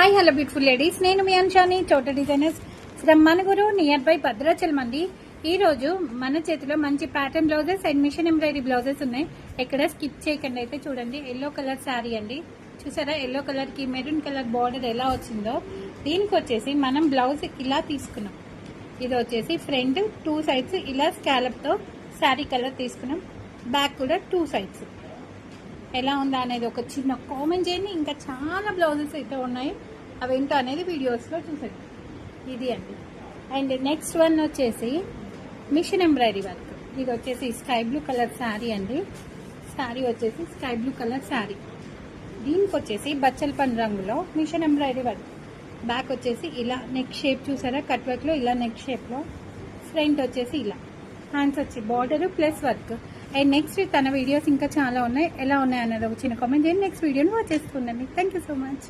Hi hello beautiful ladies, నేను మీ అంశాని చోట designers from Manuguru near by Bhadrachalam అండి. ఈ రోజు మన చేతిలో మంచి pattern blouses and machine embroidery blouses ఉన్నాయి. ఎక్కడ స్కిప్ చేయకండి. అయితే చూడండి, ఎల్లో కలర్ శారీ అండి. చూసారా, ఎల్లో కలర్ కి మెరూన్ కలర్ బార్డర్ ఎలా వచ్చిందో. దీనికి వచ్చేసి మనం బ్లౌజ్ ఇలా తీసుకున్నాం. ఇది వచ్చేసి ఫ్రంట్ 2 సైడ్స్ ఇలా స్కాలప్ తో శారీ కలర్ తీసుకున్నాం. బ్యాక్ కూడా 2 సైడ్స్. ఎలా ఉందా అనేది ఒక చిన్న కామెంట్ చేయండి. ఇంకా చాలా బ్లౌజెస్ అయితే ఉన్నాయి, అవేంటో అనేది వీడియోస్లో చూసేది. ఇది అండి. అండ్ నెక్స్ట్ వన్ వచ్చేసి మిషన్ ఎంబ్రాయిడరీ వర్క్. ఇది వచ్చేసి స్కై బ్లూ కలర్ శారీ అండి. శారీ వచ్చేసి స్కై బ్లూ కలర్ శారీ. దీనికి వచ్చేసి బచ్చల పని రంగులో మిషన్ ఎంబ్రాయిడరీ వర్క్. బ్యాక్ వచ్చేసి ఇలా నెక్ షేప్ చూసారా, కట్ వర్క్లో ఇలా నెక్ షేప్లో. ఫ్రంట్ వచ్చేసి ఇలా హ్యాండ్స్ వచ్చి border plus work. And next తన వీడియోస్ ఇంకా చాలా ఉన్నాయి, ఎలా ఉన్నాయి అనేది ఒక చిన్న కామెంట్ చేయండి. నెక్స్ట్ వీడియోని వాచ్ చేసుకుందండి. Thank you so much.